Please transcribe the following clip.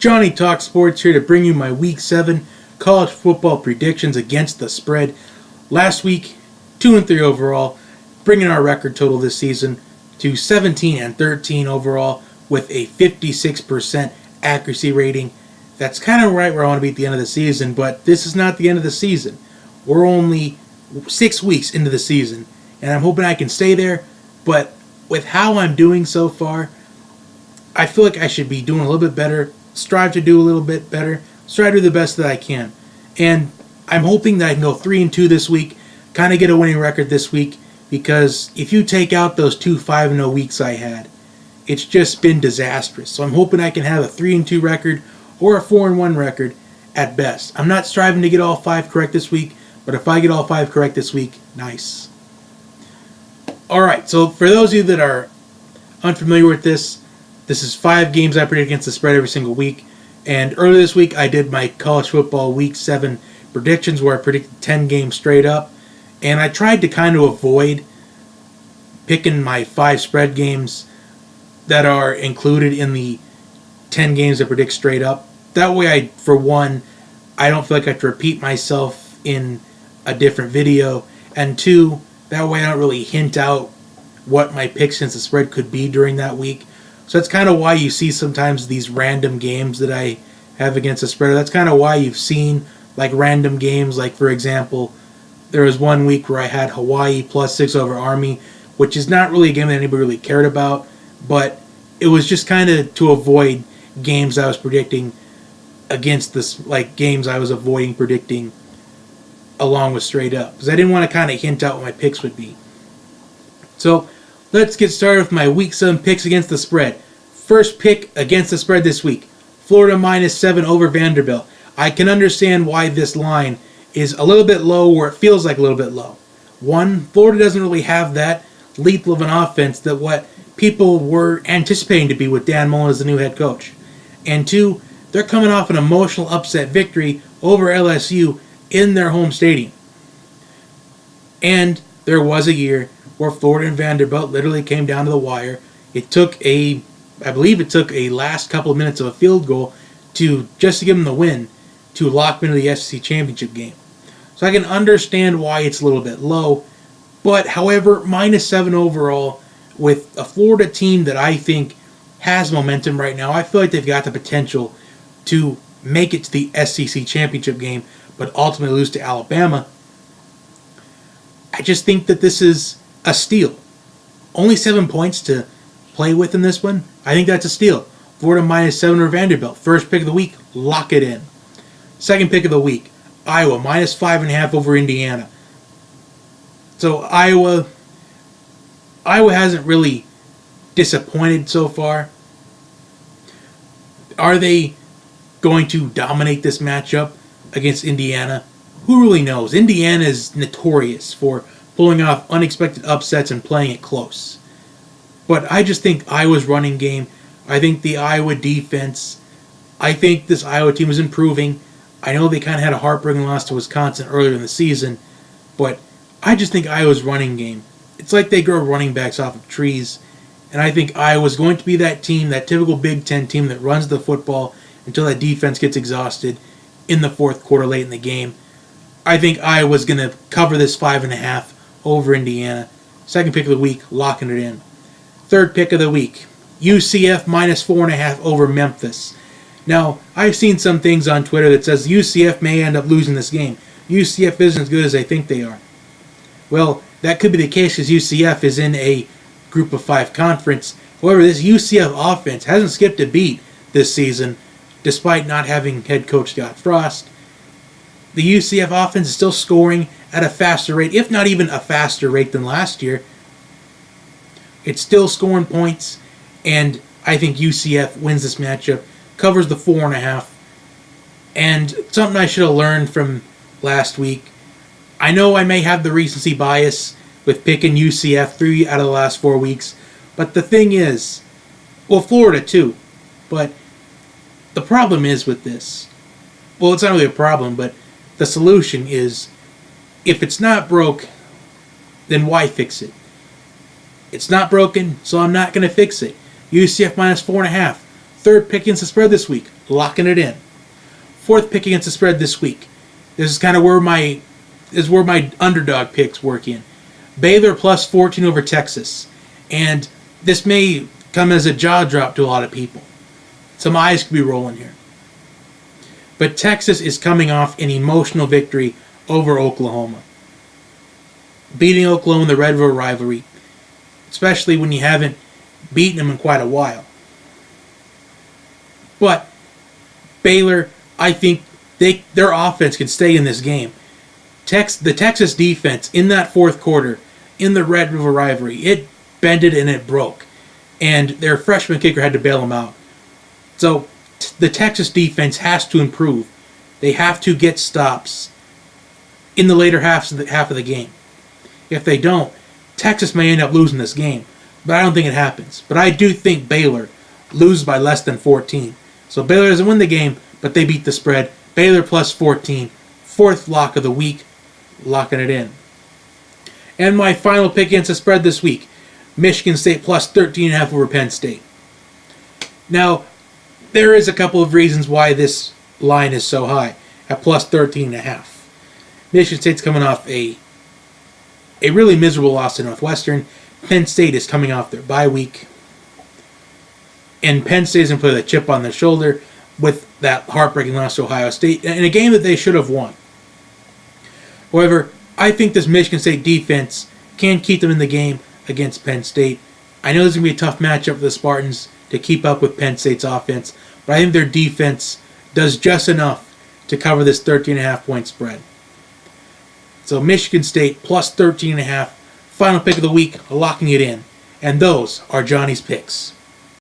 Johnny Talk Sports here to bring you my Week 7 college football predictions against the spread. Last week, 2-3 overall, bringing our record total this season to 17-13 overall with a 56% accuracy rating. That's kind of right where I want to be at the end of the season, but this is not the end of the season. We're only 6 weeks into the season, and I'm hoping I can stay there, but with how I'm doing so far, I feel like I should be doing a little bit better, strive to do a little bit better, strive to do the best that I can. And I'm hoping that I can go 3-2 this week, kind of get a winning record this week, because if you take out those 2 5-0 weeks I had, it's just been disastrous. So I'm hoping I can have a 3-2 record or a 4-1 record at best. I'm not striving to get all 5 correct this week, but if I get all 5 correct this week, nice. Alright, so for those of you that are unfamiliar with this is 5 games I predict against the spread every single week. And earlier this week, I did my college football Week 7 predictions where I predicted 10 games straight up. And I tried to kind of avoid picking my 5 spread games that are included in the 10 games I predict straight up. That way, for one, I don't feel like I have to repeat myself in a different video. And 2, that way I don't really hint out what my picks against the spread could be during that week. So that's kind of why you see sometimes these random games that I have against the spread. That's kind of why you've seen like random games. Like, for example, there was one week where I had Hawaii +6 over Army, which is not really a game that anybody really cared about, but it was just kind of to avoid games I was predicting against this, like games I was avoiding predicting along with straight up, because I didn't want to kind of hint out what my picks would be. So let's get started with my Week 7 picks against the spread. First pick against the spread this week, Florida -7 over Vanderbilt. I can understand why this line is a little bit low, or it feels like a little bit low. One, Florida doesn't really have that lethal of an offense that what people were anticipating to be with Dan Mullen as the new head coach. And 2, they're coming off an emotional upset victory over LSU in their home stadium. And there was a year where Florida and Vanderbilt literally came down to the wire. I believe it took a last couple of minutes of a field goal just to give them the win to lock them into the SEC championship game. So I can understand why it's a little bit low, but however, -7 overall with a Florida team that I think has momentum right now. I feel like they've got the potential to make it to the SEC championship game, but ultimately lose to Alabama. I just think that this is a steal. Only 7 points to play with in this one. I think that's a steal. Florida -7 over Vanderbilt. First pick of the week, lock it in. Second pick of the week, Iowa -5.5 over Indiana. So Iowa hasn't really disappointed so far. Are they going to dominate this matchup against Indiana? Who really knows? Indiana is notorious for pulling off unexpected upsets and playing it close. But I just think Iowa's running game, I think the Iowa defense, I think this Iowa team is improving. I know they kind of had a heartbreaking loss to Wisconsin earlier in the season, but I just think Iowa's running game, it's like they grow running backs off of trees, and I think Iowa's going to be that team, that typical Big Ten team that runs the football until that defense gets exhausted in the fourth quarter late in the game. I think Iowa's going to cover this 5.5 over Indiana. Second pick of the week, locking it in. Third pick of the week, UCF -4.5 over Memphis. Now, I've seen some things on Twitter that says UCF may end up losing this game. UCF isn't as good as they think they are. Well, that could be the case because UCF is in a group of 5 conference. However, this UCF offense hasn't skipped a beat this season, despite not having head coach Scott Frost. The UCF offense is still scoring at a faster rate, if not even a faster rate than last year. It's still scoring points, and I think UCF wins this matchup, covers the 4.5. And something I should have learned from last week, I know I may have the recency bias with picking UCF 3 out of the last 4 weeks, but the thing is, well, Florida too, but the problem is with this, well, it's not really a problem, but the solution is, if it's not broke, then why fix it? It's not broken, so I'm not going to fix it. UCF -4.5. Third pick against the spread this week, locking it in. Fourth pick against the spread this week. This is kind of where my underdog picks work in. Baylor plus 14 over Texas. And this may come as a jaw drop to a lot of people. Some eyes could be rolling here. But Texas is coming off an emotional victory over Oklahoma. Beating Oklahoma in the Red River rivalry, especially when you haven't beaten them in quite a while. But Baylor, I think their offense can stay in this game. The Texas defense in that fourth quarter, in the Red River rivalry, it bended and it broke. And their freshman kicker had to bail them out. So the Texas defense has to improve. They have to get stops in the later half of the game. If they don't, Texas may end up losing this game. But I don't think it happens. But I do think Baylor loses by less than 14. So Baylor doesn't win the game, but they beat the spread. Baylor plus 14. Fourth lock of the week. Locking it in. And my final pick against the spread this week. Michigan State plus 13.5 over Penn State. Now, there is a couple of reasons why this line is so high at plus 13.5. Michigan State's coming off a really miserable loss to Northwestern. Penn State is coming off their bye week. And Penn State is going to play with a chip on their shoulder with that heartbreaking loss to Ohio State in a game that they should have won. However, I think this Michigan State defense can keep them in the game against Penn State. I know this is going to be a tough matchup for the Spartans to keep up with Penn State's offense, but I think their defense does just enough to cover this 13.5 point spread. So Michigan State plus 13.5, final pick of the week, locking it in. And those are Johnny's picks.